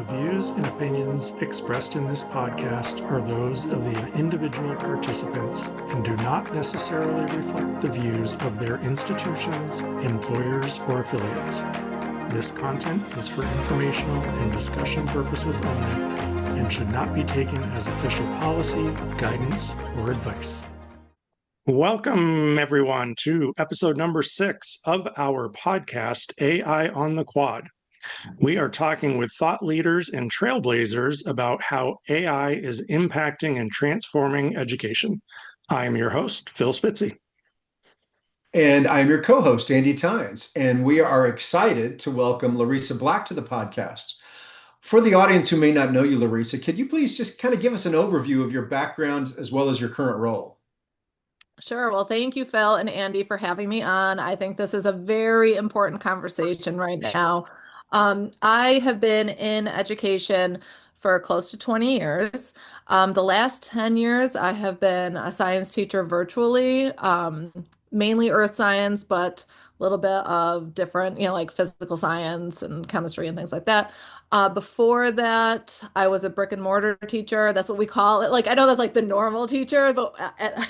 views and opinions expressed in this podcast are those of the individual participants and do not necessarily reflect the views of their institutions, employers, or affiliates. This content is for informational and discussion purposes only and should not be taken as official policy, guidance, or advice. Welcome, everyone, to episode number 6 of our podcast, AI on the Quad. We are talking with thought leaders and trailblazers about how AI is impacting and transforming education. I am your host, Phil Spitzy. And I'm your co-host, Andy Tynes. And we are excited to welcome Larissa Black to the podcast. For the audience who may not know you, Larissa, could you please just kind of give us an overview of your background as well as your current role? Sure. Well, thank you, Phil and Andy, for having me on. I think this is a very important conversation right now. I have been in education for close to 20 years. The last 10 years, I have been a science teacher virtually, mainly earth science, but a little bit of different, like physical science and chemistry and things like that. Before that, I was a brick and mortar teacher. That's what we call it. Like, I know that's like the normal teacher, but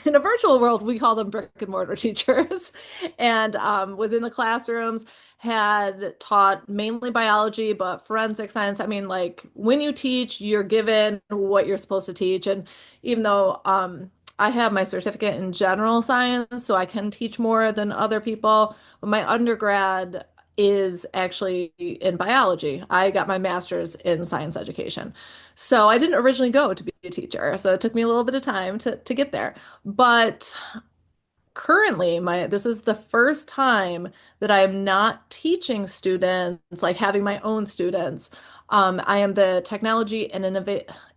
in a virtual world, we call them brick and mortar teachers. And was in the classrooms, had taught mainly biology, but forensic science. I mean, like when you teach, you're given what you're supposed to teach. And even though I have my certificate in general science, so I can teach more than other people, but my undergrad is actually in biology. I got my master's in science education. So I didn't originally go to be a teacher. So it took me a little bit of time to get there. But currently, this is the first time that I am not teaching students, like having my own students. I am the technology and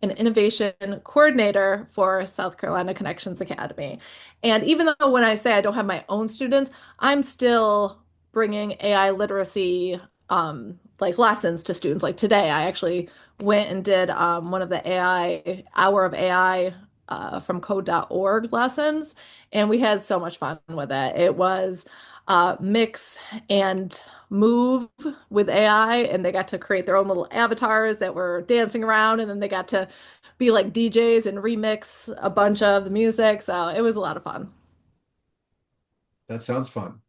innovation coordinator for South Carolina Connections Academy. And even though when I say I don't have my own students, I'm still bringing AI literacy like lessons to students. Like today, I actually went and did one of the AI hour of AI from code.org lessons, and we had so much fun with it. It was mix and move with AI, and they got to create their own little avatars that were dancing around, and then they got to be like DJs and remix a bunch of the music. So it was a lot of fun. That sounds fun.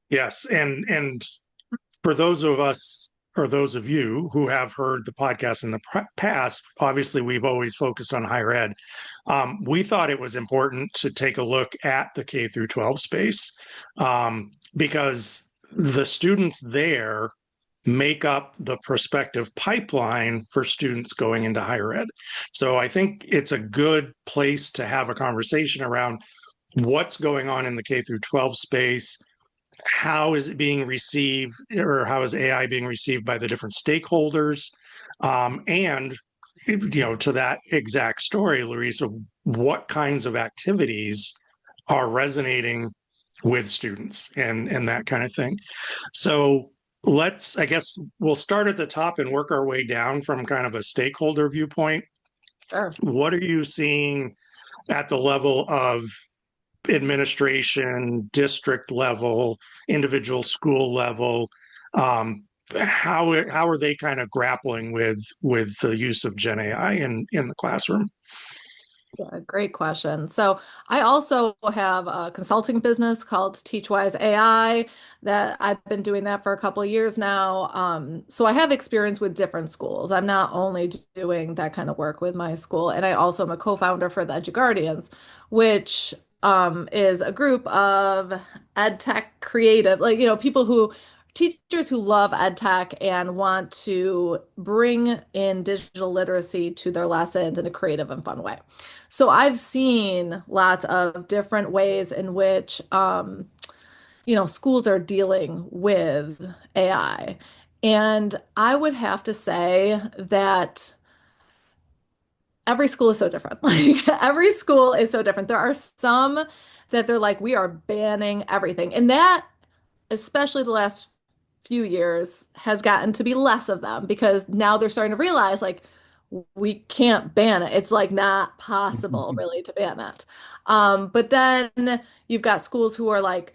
Yes. And for those of us or those of you who have heard the podcast in the past, obviously we've always focused on higher ed. We thought it was important to take a look at the K through 12 space because the students there make up the prospective pipeline for students going into higher ed. So I think it's a good place to have a conversation around what's going on in the K through 12 space. How is it being received, or how is AI being received by the different stakeholders? And, to that exact story, Larissa, what kinds of activities are resonating with students and that kind of thing. So I guess we'll start at the top and work our way down from kind of a stakeholder viewpoint. Sure. What are you seeing at the level of administration, district level, individual school level? How are they kind of grappling with the use of Gen AI in the classroom? Yeah, great question. So I also have a consulting business called TeachWise AI that I've been doing that for a couple of years now. So I have experience with different schools. I'm not only doing that kind of work with my school, and I also am a co-founder for the EduGuardians, which is a group of ed tech creative, teachers who love ed tech and want to bring in digital literacy to their lessons in a creative and fun way. So I've seen lots of different ways in which, schools are dealing with AI. And I would have to say that every school is so different. Like every school is so different. There are some that they're like, we are banning everything. And that, especially the last few years, has gotten to be less of them because now they're starting to realize like we can't ban it. It's like not possible really to ban it. But then you've got schools who are like,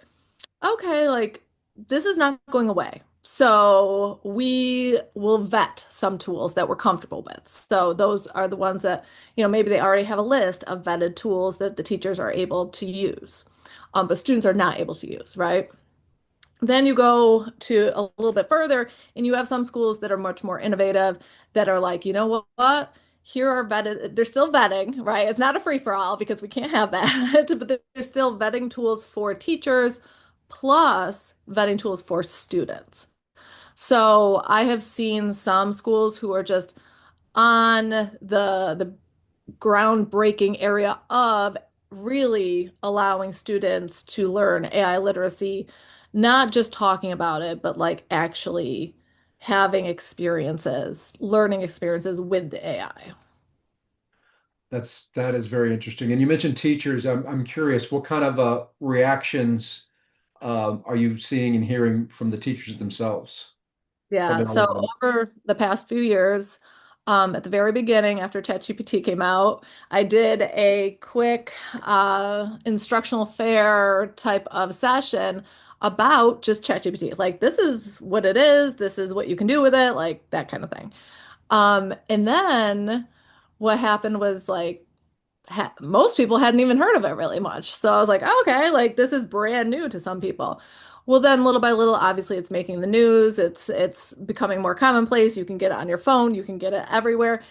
okay, like this is not going away. So we will vet some tools that we're comfortable with. So those are the ones that, maybe they already have a list of vetted tools that the teachers are able to use, but students are not able to use, right? Then you go to a little bit further, and you have some schools that are much more innovative that are like, you know what? Here are vetted, they're still vetting, right? It's not a free-for-all because we can't have that, but there's still vetting tools for teachers plus vetting tools for students. So I have seen some schools who are just on the groundbreaking area of really allowing students to learn AI literacy, not just talking about it, but like actually having experiences, learning experiences with the AI. That is very interesting. And you mentioned teachers. I'm curious, what kind of reactions are you seeing and hearing from the teachers themselves from Yeah, so LLM? over the past few years, at the very beginning, after ChatGPT came out, I did a quick instructional fair type of session about just ChatGPT. Like, this is what it is, this is what you can do with it, like that kind of thing. And then what happened was like ha most people hadn't even heard of it really much. So I was like, oh, okay, like this is brand new to some people. Well, then little by little, obviously it's making the news. It's becoming more commonplace. You can get it on your phone, you can get it everywhere.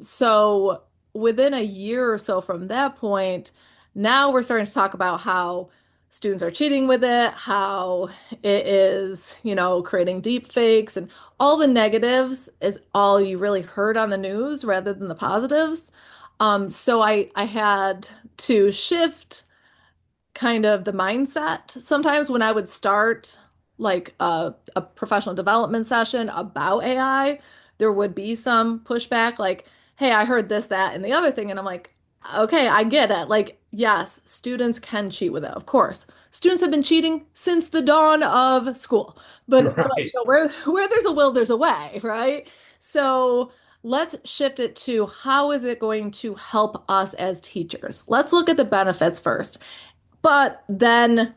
So within a year or so from that point, now we're starting to talk about how students are cheating with it, how it is, creating deep fakes and all the negatives is all you really heard on the news rather than the positives. So I had to shift kind of the mindset sometimes when I would start like a professional development session about AI, there would be some pushback like, hey, I heard this, that, and the other thing. And I'm like, okay, I get it. Like, yes, students can cheat with it, of course. Students have been cheating since the dawn of school. But Right. where there's a will, there's a way, right? So let's shift it to how is it going to help us as teachers? Let's look at the benefits first. But then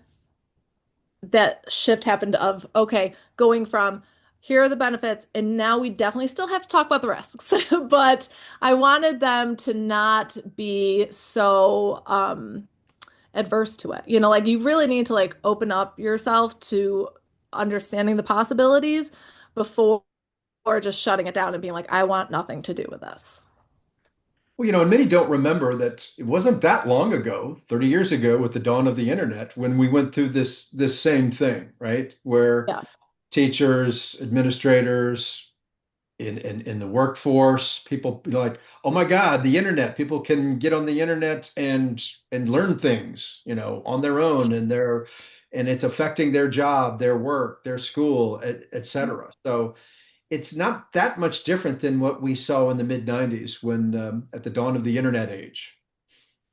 that shift happened of, okay, going from here are the benefits, and now we definitely still have to talk about the risks. But I wanted them to not be so adverse to it. Like you really need to like open up yourself to understanding the possibilities before just shutting it down and being like, I want nothing to do with this. Well, and many don't remember that it wasn't that long ago, 30 years ago, with the dawn of the internet, when we went through this same thing, right? Where Yes. teachers, administrators, in the workforce, people be like, oh my God, the internet. People can get on the internet and learn things, on their own, and it's affecting their job, their work, their school, et cetera. So it's not that much different than what we saw in the mid 90s when at the dawn of the internet age.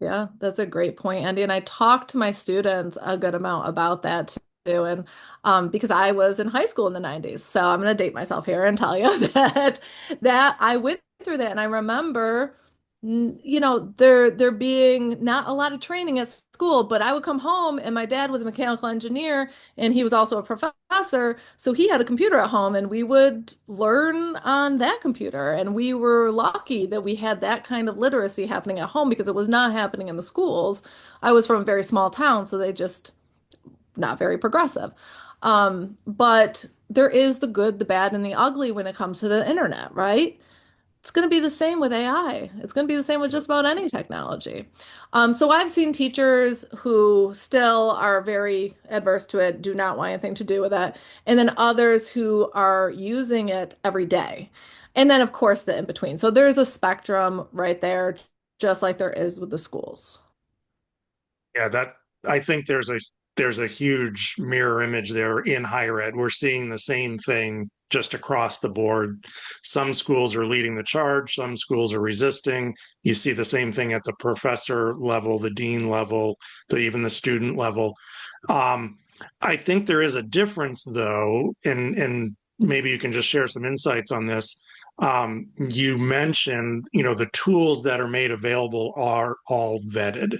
Yeah, that's a great point, Andy. And I talk to my students a good amount about that too. And because I was in high school in the 90s. So I'm gonna date myself here and tell you that I went through that. And I remember, there being not a lot of training at school, but I would come home and my dad was a mechanical engineer and he was also a professor. So he had a computer at home and we would learn on that computer. And we were lucky that we had that kind of literacy happening at home because it was not happening in the schools. I was from a very small town, so they just not very progressive. But there is the good, the bad, and the ugly when it comes to the internet, right? It's going to be the same with AI. It's going to be the same with just about any technology. So I've seen teachers who still are very adverse to it, do not want anything to do with it, and then others who are using it every day. And then, of course, the in between. So there's a spectrum right there, just like there is with the schools. Yeah, that I think there's a huge mirror image there in higher ed. We're seeing the same thing just across the board. Some schools are leading the charge, some schools are resisting. You see the same thing at the professor level, the dean level, even the student level. Um, I think there is a difference though, and maybe you can just share some insights on this. You mentioned, the tools that are made available are all vetted.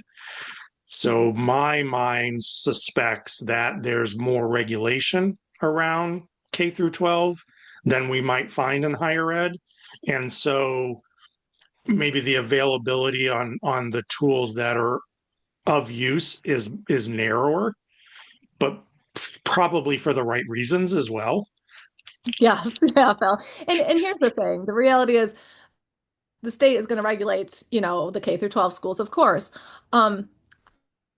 So my mind suspects that there's more regulation around K through 12 than we might find in higher ed. And so maybe the availability on the tools that are of use is narrower, but probably for the right reasons as well. Yes, yeah, Phil. And here's the thing. The reality is the state is going to regulate, the K through 12 schools, of course. Um,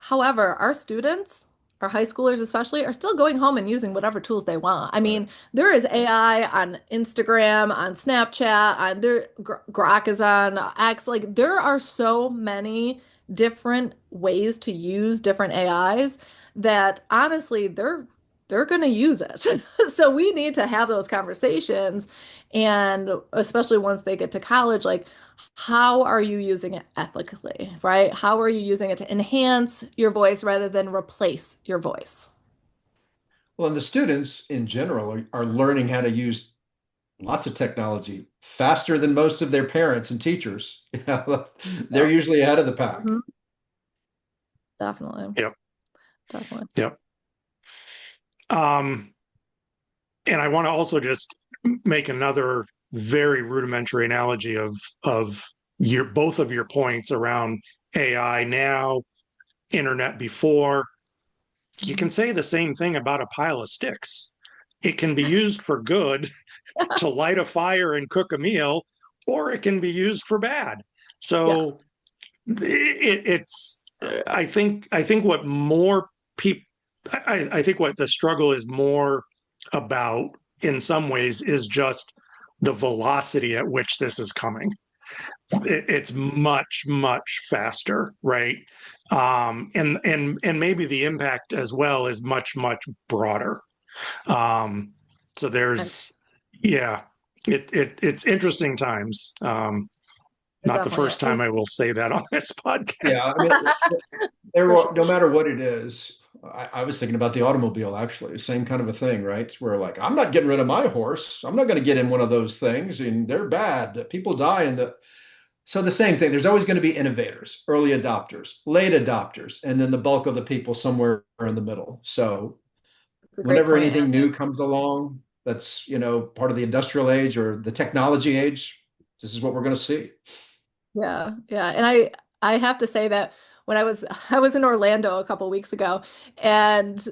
However, our students, our high schoolers especially, are still going home and using whatever tools they want. I Right. mean, there is AI on Instagram, on Snapchat, on their Grok is on X. Like there are so many different ways to use different AIs that honestly they're going to use it. So we need to have those conversations and especially once they get to college, like how are you using it ethically, right? How are you using it to enhance your voice rather than replace your voice? Well, and the students in general are learning how to use lots of technology faster than most of their parents and teachers. They're Yep. usually ahead of the pack. Mhm. Definitely. Yep. Definitely. Yep. Um, and I want to also just make another very rudimentary analogy of your both of your points around AI now, internet before. You can say the same thing about a pile of sticks. It can be used for good to light a fire and cook a meal, or it can be used for bad. Yeah, So it's I think what more people I think what the struggle is more about in some ways is just the velocity at which this is coming. It's much faster, right? And maybe the impact as well is much broader. So and there's yeah, it's interesting times. it Not the definitely first is. time I will say that on this podcast. Yeah, I mean, For sure. no matter what it is, I was thinking about the automobile actually, same kind of a thing, right? Where like, I'm not getting rid of my horse. I'm not going to get in one of those things, and they're bad. People die in the. So the same thing. There's always going to be innovators, early adopters, late adopters, and then the bulk of the people somewhere in the middle. So It's a great whenever point, anything Andy. new comes along, that's part of the industrial age or the technology age. This is what we're going to see. Yeah, yeah. And I have to say that when I was in Orlando a couple weeks ago and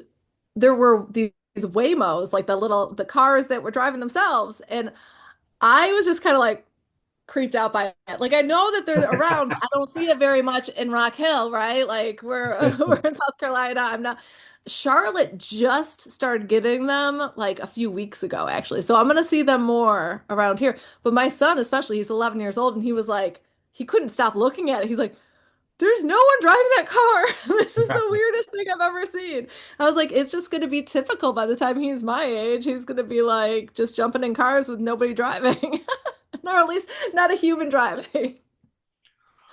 there were these Waymos, like the cars that were driving themselves. And I was just kind of like creeped out by it. Like I know that they're around, but I don't see it very much in Rock Hill, right? Like we're we're in South Carolina. I'm not. Charlotte just started getting them like a few weeks ago, actually. So I'm gonna see them more around here. But my son, especially, he's 11 years old, and he was like, he couldn't stop looking at it. He's like, there's no one driving that car. This is the weirdest thing I've ever seen. I was like, it's just going to be typical by the time he's my age. He's going to be like just jumping in cars with nobody driving, or at least not a human driving.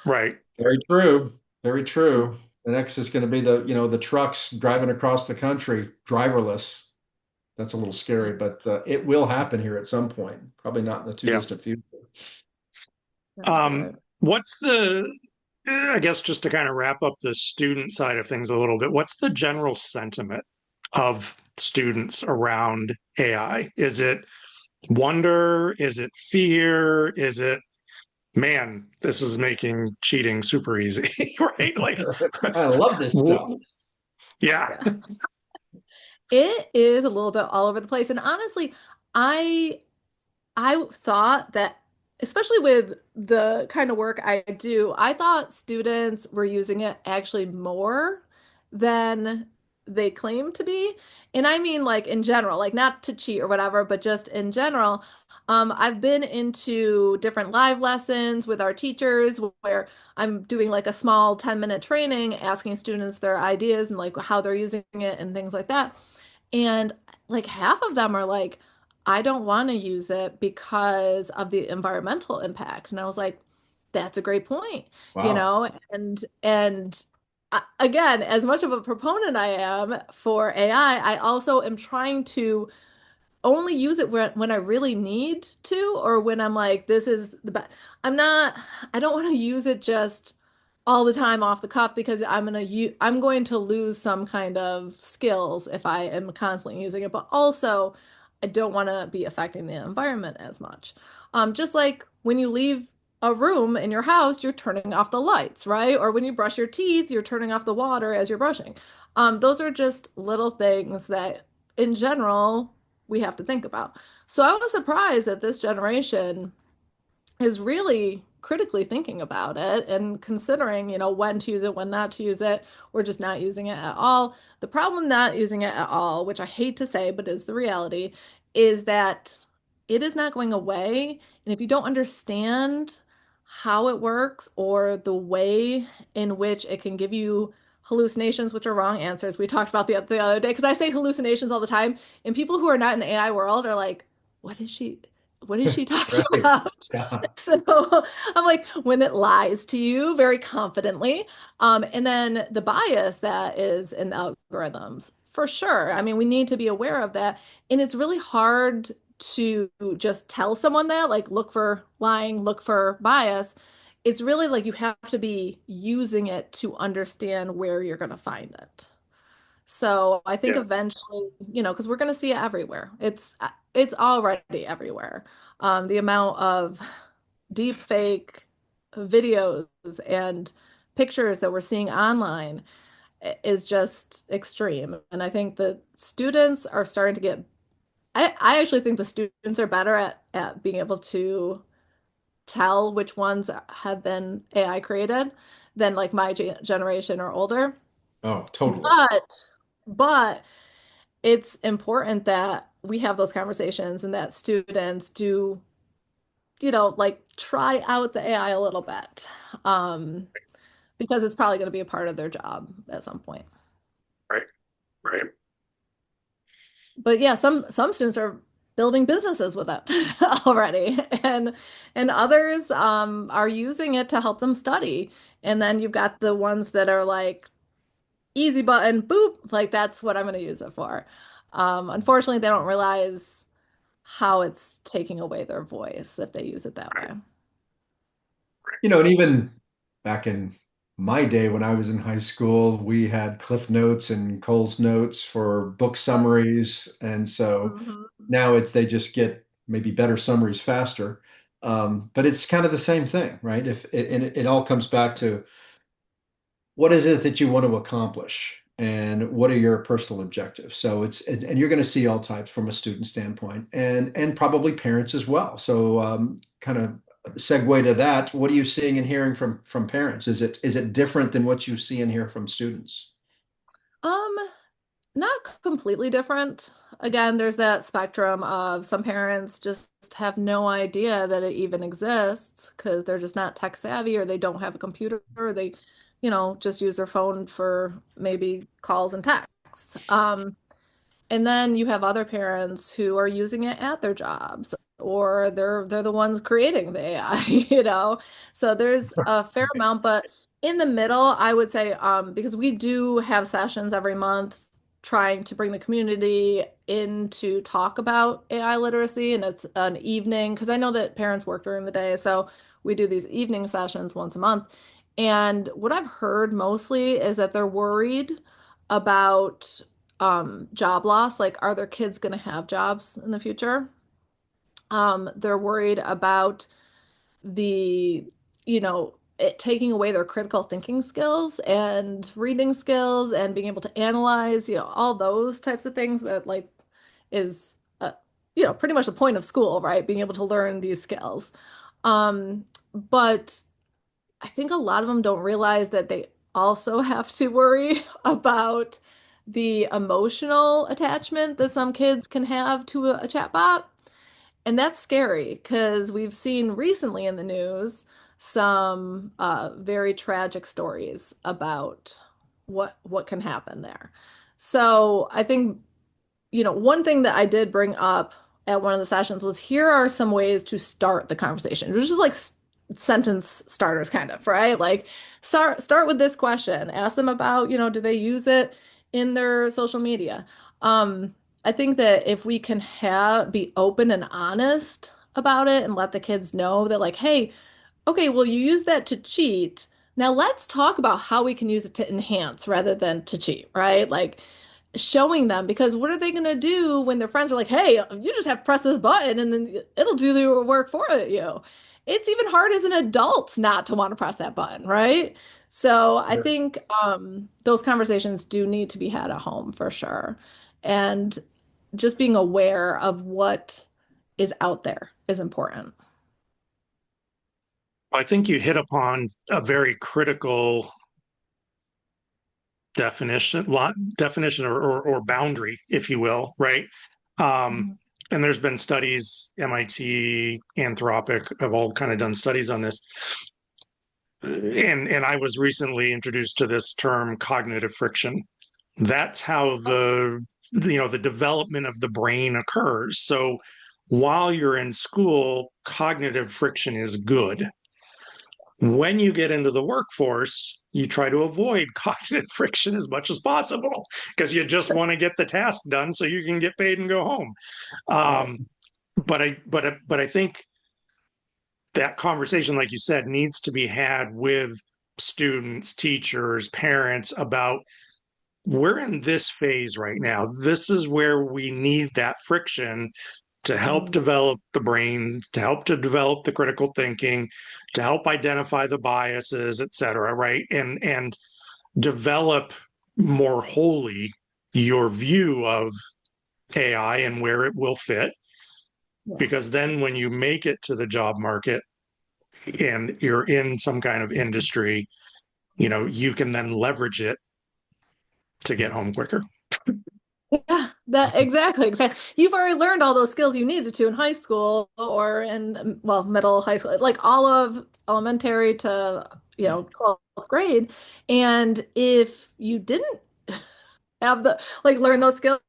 Right. Very true. Very true. The next is going to be the trucks driving across the country, driverless. That's a little scary, but it will happen here at some point. Probably not in the too Yeah. distant future. That's right. What's the I guess just to kind of wrap up the student side of things a little bit, what's the general sentiment of students around AI? Is it wonder? Is it fear? Is it, man, this is making cheating super easy, right? Like, I love this stuff. yeah, Yeah. It is a little bit all over the place. And honestly, I I thought that, especially with the kind of work I do, I thought students were using it actually more than they claim to be. And I mean, like in general, like not to cheat or whatever, but just in general. I've been into different live lessons with our teachers where I'm doing like a small 10-minute training, asking students their ideas and like how they're using it and things like that. And like half of them are like, I don't want to use it because of the environmental impact. And I was like, that's a great point, Wow. again, as much of a proponent I am for AI, I also am trying to only use it when I really need to, or when I'm like, this is the best. I'm not, I don't want to use it just all the time off the cuff because I'm going to lose some kind of skills if I am constantly using it. But also, I don't want to be affecting the environment as much. Just like when you leave a room in your house, you're turning off the lights, right? Or when you brush your teeth, you're turning off the water as you're brushing. Those are just little things that, in general, we have to think about. So I was surprised that this generation is really critically thinking about it and considering, when to use it, when not to use it, or just not using it at all. The problem with not using it at all, which I hate to say, but is the reality, is that it is not going away. And if you don't understand how it works or the way in which it can give you hallucinations, which are wrong answers, we talked about the other day, because I say hallucinations all the time, and people who are not in the AI world are like, what is she? What is she talking Right. about? Yeah. So I'm like, when it lies to you very confidently, and then the bias that is in the algorithms, for sure. I mean, we need to be aware of that. And it's really hard to just tell someone that, like, look for lying, look for bias. It's really like you have to be using it to understand where you're going to find it. So I think Yeah. eventually, because we're going to see it everywhere. It's already everywhere. The amount of deep fake videos and pictures that we're seeing online is just extreme. And I think that students are starting to get, I actually think the students are better at being able to tell which ones have been AI created than like my generation or older. Oh, totally. But it's important that we have those conversations and that students do, like try out the AI a little bit. Um, because it's probably going to be a part of their job at some point. Right. Right. But yeah, some students are building businesses with it already, and others are using it to help them study. And then you've got the ones that are like easy button, boop, like that's what I'm going to use it for. Unfortunately, they don't realize how it's taking away their voice if they use it that way. And even back in my day when I was in high school, we had Cliff Notes and Cole's Notes for book summaries. And so Mhm. now they just get maybe better summaries faster. But it's kind of the same thing, right? And it all comes back to what is it that you want to accomplish and what are your personal objectives. So and you're going to see all types from a student standpoint and probably parents as well. So kind of segue to that, what are you seeing and hearing from parents? Is it different than what you see and hear from students? Um, Not completely different. Again, there's that spectrum of some parents just have no idea that it even exists because they're just not tech savvy or they don't have a computer or they, just use their phone for maybe calls and texts. And then you have other parents who are using it at their jobs or they're the ones creating the AI, So there's a fair amount, but in the middle, I would say, because we do have sessions every month trying to bring the community in to talk about AI literacy, and it's an evening because I know that parents work during the day, so we do these evening sessions once a month. And what I've heard mostly is that they're worried about job loss, like are their kids going to have jobs in the future? They're worried about the, it taking away their critical thinking skills and reading skills and being able to analyze, all those types of things that like is pretty much the point of school, right? Being able to learn these skills. But I think a lot of them don't realize that they also have to worry about the emotional attachment that some kids can have to a chatbot. And that's scary because we've seen recently in the news some very tragic stories about what can happen there. So I think, one thing that I did bring up at one of the sessions was here are some ways to start the conversation, which is like sentence starters kind of, right? Like start with this question, ask them about, do they use it in their social media? Um, I think that if we can be open and honest about it and let the kids know that like, hey, okay, well, you use that to cheat. Now let's talk about how we can use it to enhance rather than to cheat, right? Like showing them, because what are they going to do when their friends are like, hey, you just have to press this button and then it'll do the work for you. It's even hard as an adult not to want to press that button, right? So I Sure. think those conversations do need to be had at home for sure. And just being aware of what is out there is important. I think you hit upon a very critical definition or boundary, if you will, right? Um, Mhm. and there's been studies, MIT, Anthropic have all kind of done studies on this. And I was recently introduced to this term cognitive friction. That's how the development of the brain occurs. So while you're in school, cognitive friction is good. When you get into the workforce, you try to avoid cognitive friction as much as possible because you just want to get the task done so you can get paid and go home. Right. Um, but I think that conversation, like you said, needs to be had with students, teachers, parents about we're in this phase right now. This is where we need that friction to help Mm. develop the brain, to help to develop the critical thinking, to help identify the biases, et cetera, right? And develop more wholly your view of AI and where it will fit. Yeah. Because then when you make it to the job market and you're in some kind of industry, you can then leverage it to get home quicker. Yeah, that exactly. You've already learned all those skills you needed to in high school or in, well, middle high school, like all of elementary to, 12th grade. And if you didn't have learn those skills,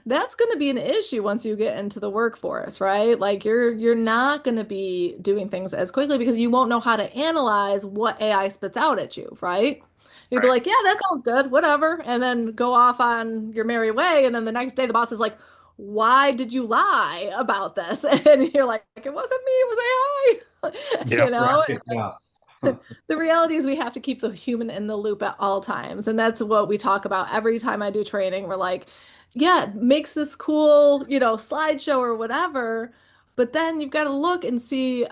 that's going to be an issue once you get into the workforce, right? Like you're not going to be doing things as quickly because you won't know how to analyze what AI spits out at you, right? You'd be Right. like, yeah, that sounds good, whatever, and then go off on your merry way, and then the next day the boss is like, why did you lie about this? And you're like, it wasn't me, it was AI. Yeah. Right. Yeah. The reality is we have to keep the human in the loop at all times. And that's what we talk about every time I do training. We're like, yeah, it makes this cool, slideshow or whatever. But then you've got to look and see,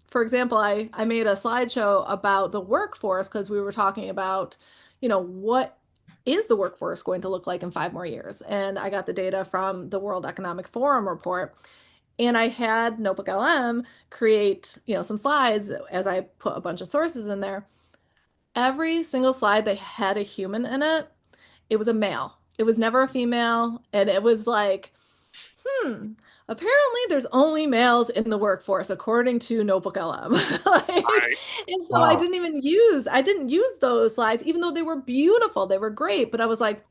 for example, I made a slideshow about the workforce because we were talking about, what is the workforce going to look like in 5 more years? And I got the data from the World Economic Forum report. And I had Notebook LM create, some slides as I put a bunch of sources in there. Every single slide they had a human in it. It was a male. It was never a female. And it was like, hmm, apparently there's only males in the workforce according to Notebook LM. Right. And so Wow. I didn't use those slides, even though they were beautiful, they were great, but I was like,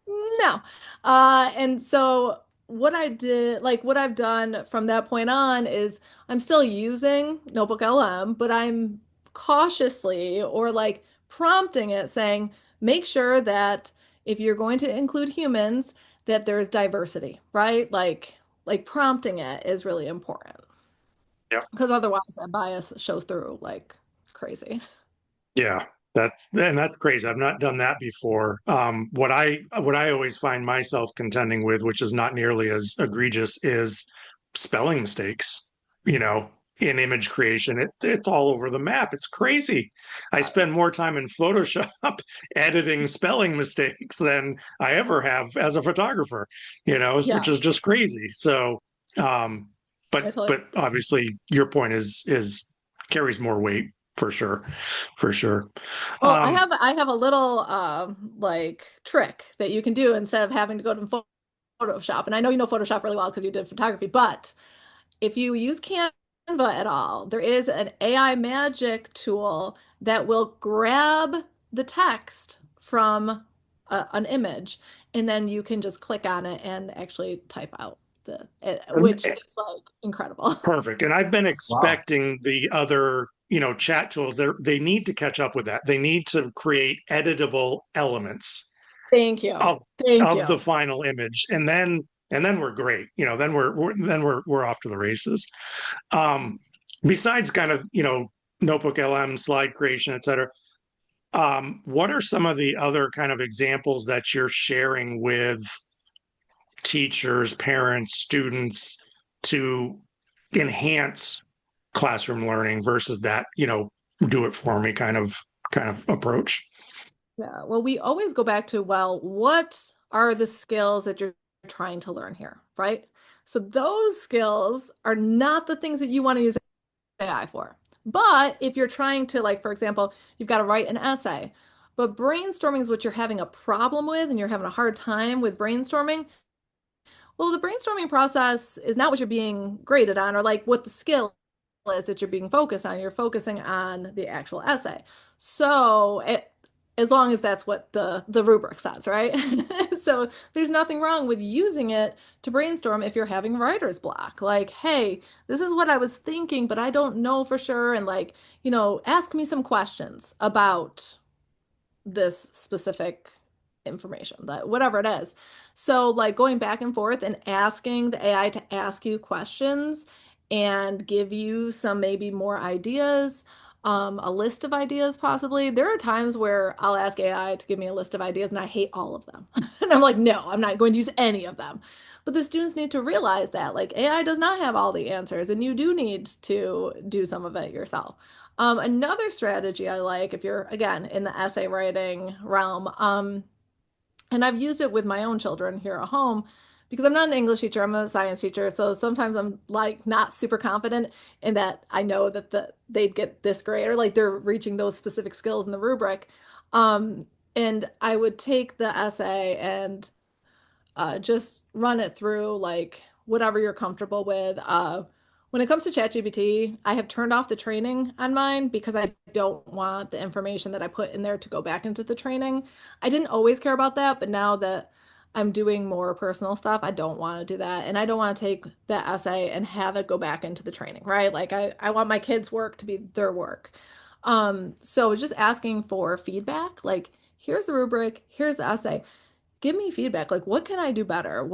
no. And so what I did, like what I've done from that point on is I'm still using Notebook LM, but I'm cautiously or like prompting it saying, make sure that if you're going to include humans, that there's diversity, right? Like prompting it is really important Yeah. because otherwise that bias shows through like crazy. Yeah, that's crazy. I've not done that before. What I always find myself contending with, which is not nearly as egregious, is spelling mistakes. You know, in image creation, it's all over the map. It's crazy. I spend more time in Photoshop editing spelling mistakes than I ever have as a photographer. Which Yeah, is just crazy. So, um, I but totally. but obviously, your point is carries more weight for sure, for sure. Well, I Um, have I have a little like trick that you can do instead of having to go to Photoshop. And I know you know Photoshop really well because you did photography, but if you use Canva at all, there is an AI magic tool that will grab the text from an image, and then you can just click on it and actually type out which is like incredible. Perfect. And I've been Wow. expecting the other, chat tools. They need to catch up with that. They need to create editable elements Thank you. of Thank of you. the final image, and then we're great. Then we're off to the races. Um, Besides kind of Notebook LM, slide creation, et cetera. What are some of the other kind of examples that you're sharing with teachers, parents, students to enhance classroom learning versus that, do it for me kind of approach? Yeah, well, we always go back to, well, what are the skills that you're trying to learn here, right? So those skills are not the things that you want to use AI for. But if you're trying to, like, for example, you've got to write an essay, but brainstorming is what you're having a problem with and you're having a hard time with brainstorming. Well, the brainstorming process is not what you're being graded on or like what the skill is that you're being focused on. You're focusing on the actual essay. So as long as that's what the rubric says, right? So there's nothing wrong with using it to brainstorm if you're having writer's block. Like, hey, this is what I was thinking, but I don't know for sure. And like, ask me some questions about this specific information, that whatever it is. So like going back and forth and asking the AI to ask you questions and give you some maybe more ideas, a list of ideas possibly. There are times where I'll ask AI to give me a list of ideas and I hate all of them. And I'm like, no, I'm not going to use any of them. But the students need to realize that like AI does not have all the answers and you do need to do some of it yourself. Another strategy I like, if you're again in the essay writing realm, and I've used it with my own children here at home because I'm not an English teacher, I'm a science teacher. So sometimes I'm like not super confident in that I know that they'd get this grade or like they're reaching those specific skills in the rubric. And I would take the essay and just run it through like whatever you're comfortable with. When it comes to ChatGPT, I have turned off the training on mine because I don't want the information that I put in there to go back into the training. I didn't always care about that, but now that I'm doing more personal stuff, I don't want to do that. And I don't want to take that essay and have it go back into the training, right? Like I want my kids' work to be their work. So just asking for feedback, like here's the rubric, here's the essay, give me feedback. Like, what can I do better?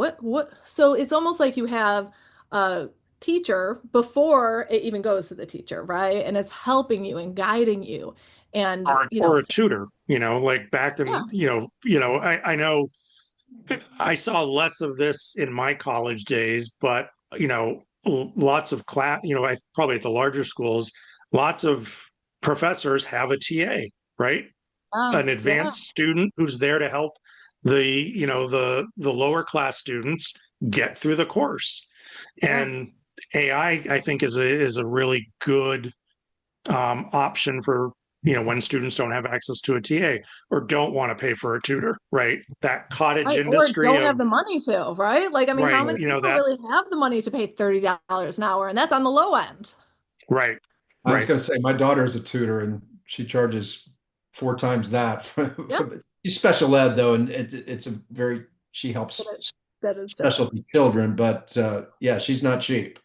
So it's almost like you have a teacher before it even goes to the teacher, right? And it's helping you and guiding you. And, Or a tutor, like back in, yeah, I know I saw less of this in my college days, but lots of class, probably at the larger schools, lots of professors have a TA, right? An yeah. advanced student who's there to help the lower class students get through the course. Yeah. And AI, I think, is a really good option for when students don't have access to a TA or don't want to pay for a tutor, right? That cottage Right. Or industry don't of have the money to, right? Like, I mean, right, how many people that really have the money to pay $30 an hour? And that's on the low end. right, I was right, going to say my daughter is a tutor and she charges 4 times that. Yeah, She's special ed though, and she that helps is, that is different. specialty children, but yeah, she's not cheap,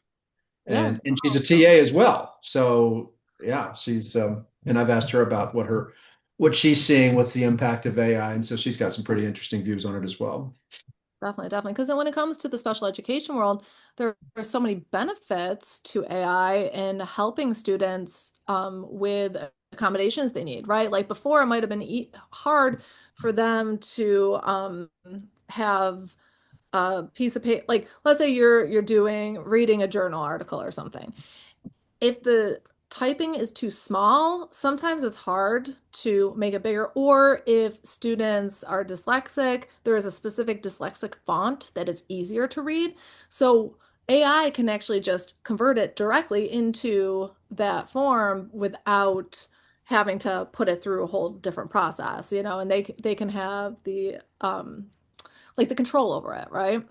Yeah. and she's a TA as well. So yeah, she's and I've asked her about what she's seeing, what's the impact of AI, and so she's got some pretty interesting views on it as well. Definitely, definitely. Because when it comes to the special education world, there are so many benefits to AI in helping students with accommodations they need, right? Like before, it might have been hard for them to have a piece of paper. Like, let's say you're doing reading a journal article or something. If the typing is too small, sometimes it's hard to make it bigger. Or if students are dyslexic, there is a specific dyslexic font that is easier to read. So AI can actually just convert it directly into that form without having to put it through a whole different process, and they can have the like the control over it, right?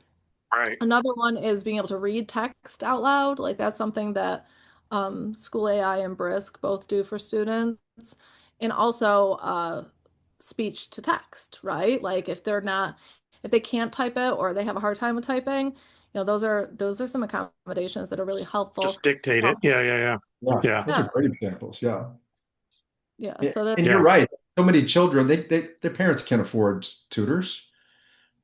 right. Another one is being able to read text out loud. Like that's something that School AI and Brisk both do for students. And also speech to text, right? Like if they can't type it or they have a hard time with typing, those are some accommodations that are really helpful. Just dictate it. Um, Yeah. Yeah, Yeah. those are yeah, great examples. Yeah, yeah. So that and you're Yeah. right. So many children, their parents can't afford tutors.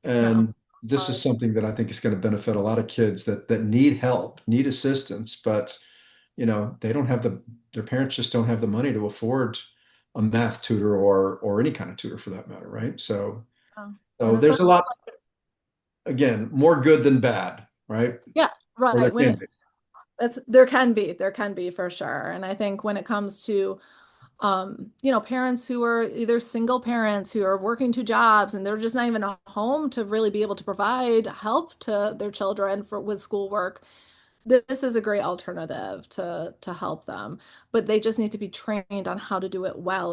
no, And it's this is hard. something that I think is going to benefit a lot of kids that need help, need assistance, but they don't have their parents just don't have the money to afford a math tutor or any kind of tutor for that matter, right? So Oh, so and there's a especially lot, again, more good than bad, right? yeah, Or there right. can be. There can be for sure. And I think when it comes to parents who are either single parents who are working two jobs and they're just not even home to really be able to provide help to their children for with schoolwork, this is a great alternative to help them. But they just need to be trained on how to do it well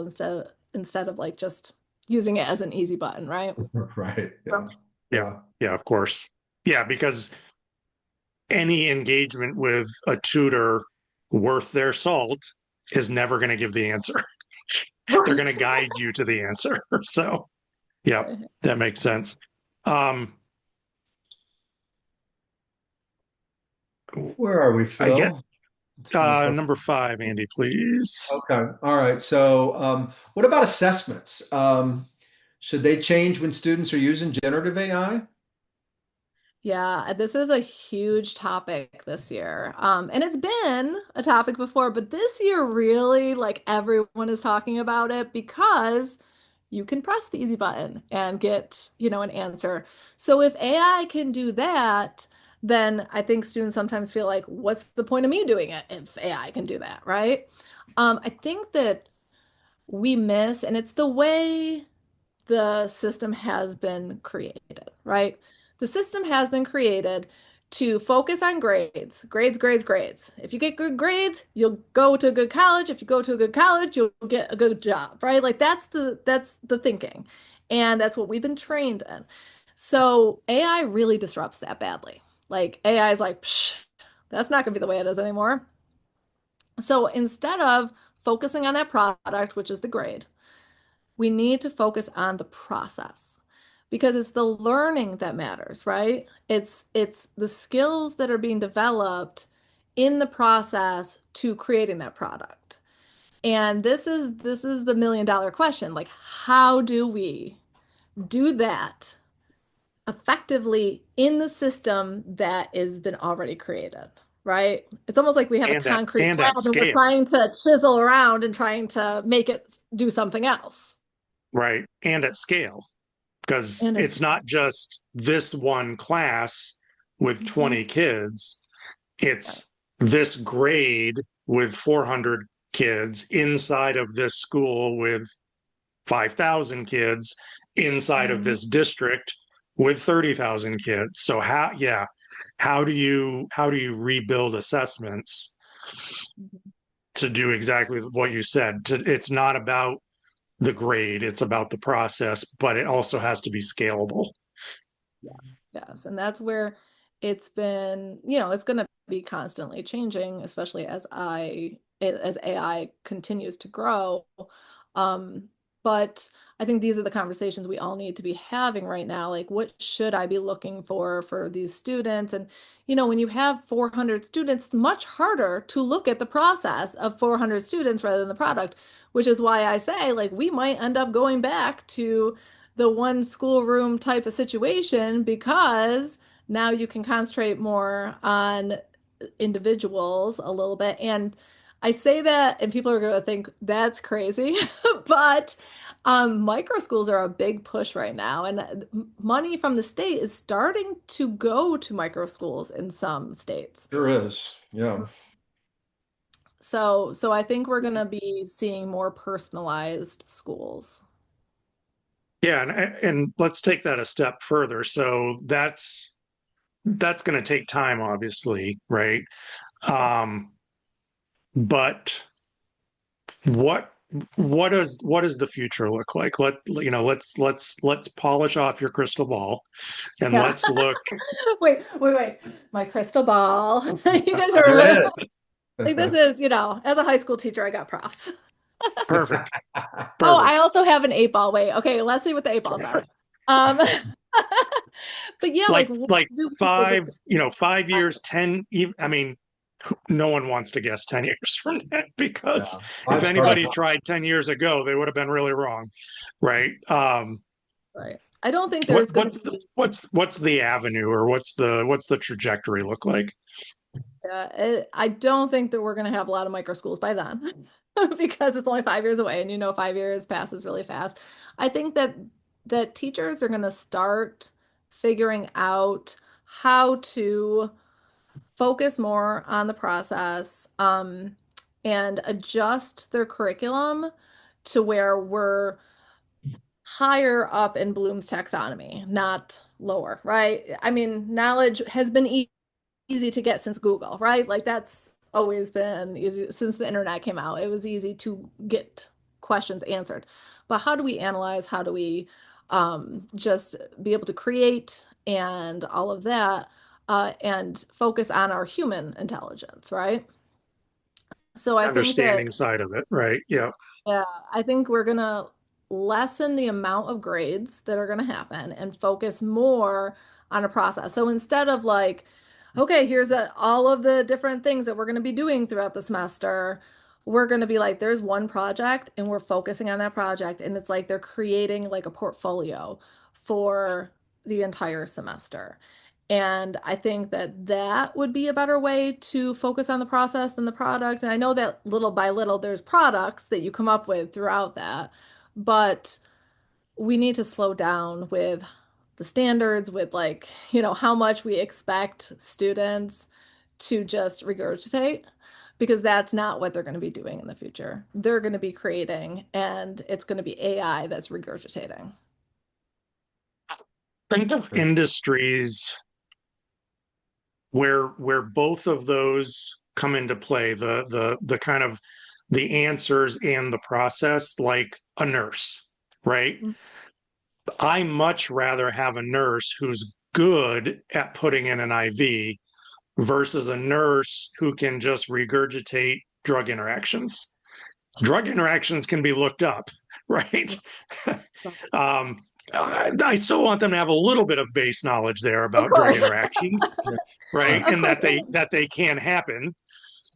instead of like just using it as an easy button, right? Right. Yeah. Yeah. Yeah. Yeah, of course. Yeah, because any engagement with a tutor worth their salt is never going to give the answer. They're going Right. to guide you to the answer. So, yeah, Right. that makes sense. Um, Where are we, I get Phil? Let's look up. number 5, Andy, please. Okay. All right. So, what about assessments? Should they change when students are using generative AI? Yeah, this is a huge topic this year. And it's been a topic before, but this year really like everyone is talking about it because you can press the easy button and get, an answer. So if AI can do that, then I think students sometimes feel like, what's the point of me doing it if AI can do that, right? I think that we miss, and it's the way the system has been created, right? The system has been created to focus on grades, grades, grades, grades. If you get good grades, you'll go to a good college. If you go to a good college, you'll get a good job, right? Like that's the thinking. And that's what we've been trained in. So AI really disrupts that badly. Like AI is like, Psh, that's not gonna be the way it is anymore. So instead of focusing on that product, which is the grade, we need to focus on the process because it's the learning that matters, right? It's the skills that are being developed in the process to creating that product. And this is the million-dollar question. Like, how do we do that effectively in the system that has been already created? Right? It's almost like we have a concrete And slab at and we're scale, trying to chisel around and trying to make it do something else. right? And at scale, because And it's it's not just this one class with Mhm. 20 kids, Right. it's this grade with 400 kids inside of this school with 5,000 kids inside of Mhm. this district with 30,000 kids. So how do you rebuild assessments to do exactly what you said? It's not about the grade, it's about the process, but it also has to be scalable. Yeah. Yes. And that's where it's been, it's going to be constantly changing, especially as AI continues to grow. Um, but I think these are the conversations we all need to be having right now. Like, what should I be looking for these students? And, when you have 400 students, it's much harder to look at the process of 400 students rather than the product, which is why I say, like, we might end up going back to the one schoolroom type of situation because now you can concentrate more on individuals a little bit. And I say that, and people are going to think that's crazy, but micro schools are a big push right now, and money from the state is starting to go to micro schools in some states. There is. Yeah. So I think we're going to be seeing more personalized schools. Yeah, and let's take that a step further. So that's going to take time, obviously, right? Um, but what what does the future look like? Let's polish off your crystal ball and Yeah. let's look. Wait. My crystal ball. You guys are There really it like this is. is, as a high school teacher, I got props. Perfect, Oh, perfect. I also have an 8 ball. Wait, okay, let's see what the 8 balls are. Um, but yeah, like what Like do we think it's 5 years, 10. I mean, no one wants to guess 10 years from that because Yeah. if I've right, started. anybody tried 10 years ago, they would have been really wrong, right? right. I don't think What there's going to what's the be what's what's the avenue or what's the trajectory look like? I don't think that we're going to have a lot of micro schools by then because it's only 5 years away, and 5 years passes really fast. I think that teachers are going to start figuring out how to focus more on the process, and adjust their curriculum to where we're higher up in Bloom's taxonomy, not lower, right? I mean, knowledge has been easy to get since Google, right? Like that's always been easy since the internet came out. It was easy to get questions answered. But how do we analyze? How do we just be able to create and all of that, and focus on our human intelligence, right? So I think that Understanding side of it, right? Yeah. yeah, I think we're gonna lessen the amount of grades that are gonna happen and focus more on a process. So instead of like, okay, here's all of the different things that we're gonna be doing throughout the semester, we're gonna be like, there's one project and we're focusing on that project, and it's like they're creating like a portfolio for the entire semester. And I think that that would be a better way to focus on the process than the product. And I know that little by little, there's products that you come up with throughout that, but we need to slow down with the standards, with like, how much we expect students to just regurgitate, because that's not what they're going to be doing in the future. They're going to be creating, and it's going to be AI that's regurgitating. Think of industries where both of those come into play, the kind of the answers and the process, like a nurse, right? Mhm. I much rather have a nurse who's good at putting in an IV versus a nurse who can just regurgitate drug interactions. Drug interactions can be looked up, right? um, I still want them to have a little bit of base knowledge there Of about drug course. interactions, right? Of And course. that they can happen.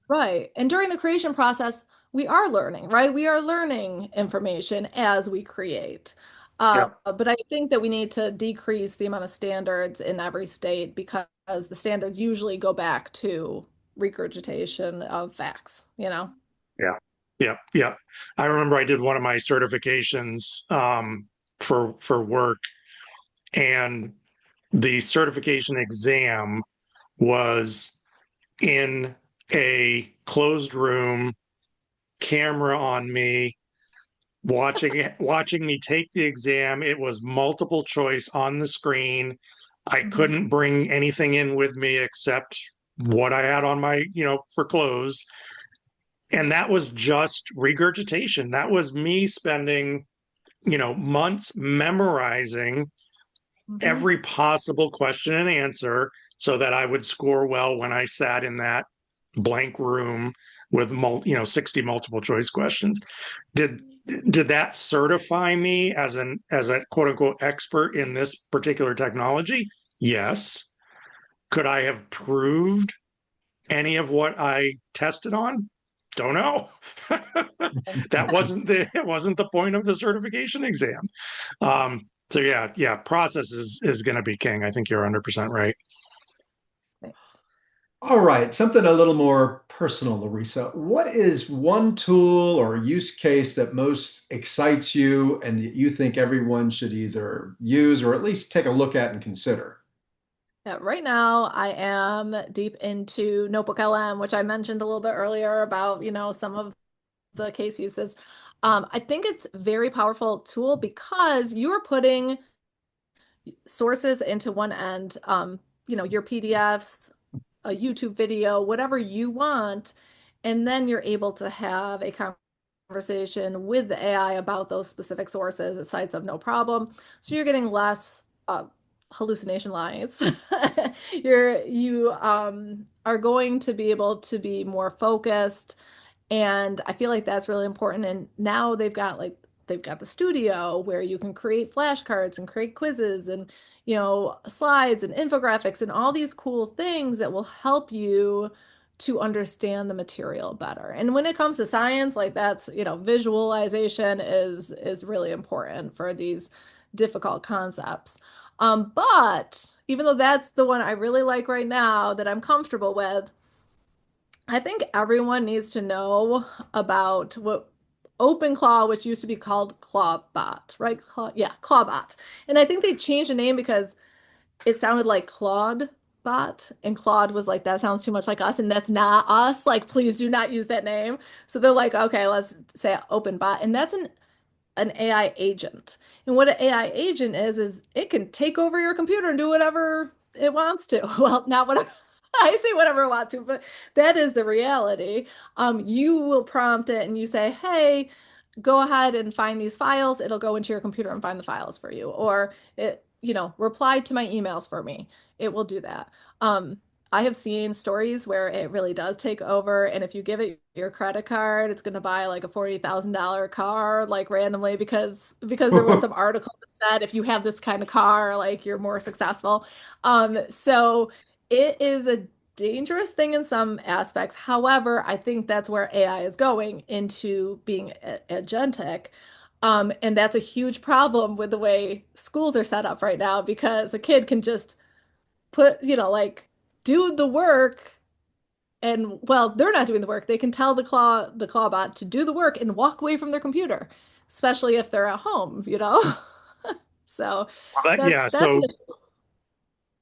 Right. And during the creation process, we are learning, right? We are learning information as we create. Yeah. But I think that we need to decrease the amount of standards in every state, because the standards usually go back to regurgitation of facts, you know? Yeah. Yeah. Yeah. I remember I did one of my certifications for work, and the certification exam was in a closed room, camera on me, watching me take the exam. It was multiple choice on the screen. I Mhm. couldn't bring anything in with me except what I had on my, for clothes. And that was just regurgitation. That was me spending, months memorizing Mhm. every possible question and answer so that I would score well when I sat in that blank room with 60 multiple choice questions. Did did that certify me as a quote unquote expert in this particular technology? Yes. Could I have proved any of what I tested on? Don't know. It wasn't the point of the certification exam. So yeah, process is going to be king. I think you're 100% right. Thanks. All right, something a little more personal, Larissa. What is one tool or use case that most excites you and that you think everyone should either use or at least take a look at and consider? Yeah, right now I am deep into Notebook LM, which I mentioned a little bit earlier about, some of the case uses. I think it's a very powerful tool because you are putting sources into one end, your PDFs, a YouTube video, whatever you want, and then you're able to have a conversation with the AI about those specific sources at sites of no problem. So you're getting less hallucination lies. You are going to be able to be more focused, and I feel like that's really important. And now they've got the studio where you can create flashcards and create quizzes and slides and infographics and all these cool things that will help you to understand the material better. And when it comes to science, like that's, visualization is really important for these difficult concepts. But even though that's the one I really like right now that I'm comfortable with, I think everyone needs to know about what OpenClaw, which used to be called Clawbot, right? Yeah, Clawbot. And I think they changed the name because it sounded like Claude bot, and Claude was like, that sounds too much like us, and that's not us. Like, please do not use that name. So they're like, okay, let's say OpenBot, and that's an AI agent. And what an AI agent is it can take over your computer and do whatever it wants to. Well, not whatever. I say whatever it wants to, but that is the reality. You will prompt it and you say, hey, go ahead and find these files. It'll go into your computer and find the files for you. Or reply to my emails for me. It will do that. Um, I have seen stories where it really does take over, and if you give it your credit card, it's going to buy like a $40,000 car, like randomly because there was some article that said if you have this kind of car, like you're more successful. So it is a dangerous thing in some aspects. However, I think that's where AI is going into being agentic. And that's a huge problem with the way schools are set up right now because a kid can just put, like do the work and well, they're not doing the work. They can tell the clawbot to do the work and walk away from their computer, especially if they're at home. So But that's yeah, that's so an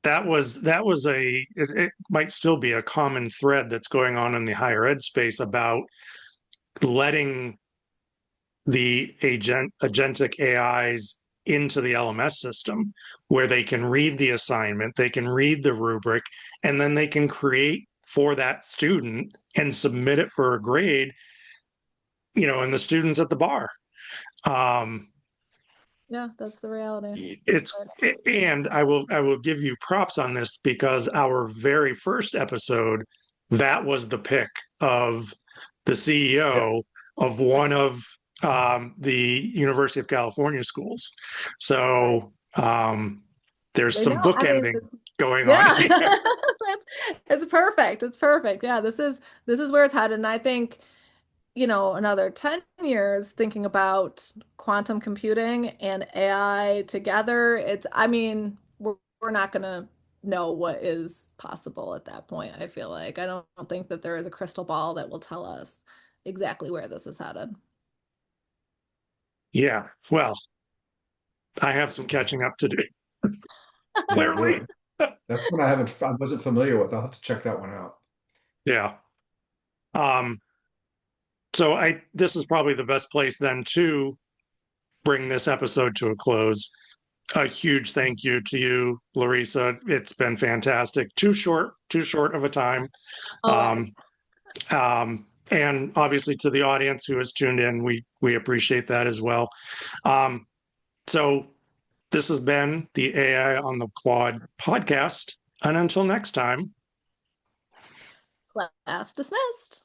that was it might still be a common thread that's going on in the higher ed space about letting the agentic AIs into the LMS system where they can read the assignment, they can read the rubric, and then they can create for that student and submit it for a grade, and the students at the bar. Um, yeah, that's the reality. it's and I will give you props on this because our very first episode, that was the pick of the Yeah. CEO of one of the University of California schools. Right. So there's I some know. I mean, bookending going on yeah. here. That's it's perfect. It's perfect. Yeah, this is where it's headed. And I think another 10 years thinking about quantum computing and AI together, I mean, we're not going to know what is possible at that point, I feel like. I don't think that there is a crystal ball that will tell us exactly where this is headed. Yeah, well, I have some catching up to do, Very clearly. good. That's one I wasn't familiar with. I'll have to check that one out. Yeah. Um, so this is probably the best place then to bring this episode to a close. A huge thank you to you, Larissa. It's been fantastic. Too short of a time. Oh, Um, and obviously to the audience who has tuned in, we appreciate that as well. So this has been the AI on the Quad podcast. And until next time. class dismissed.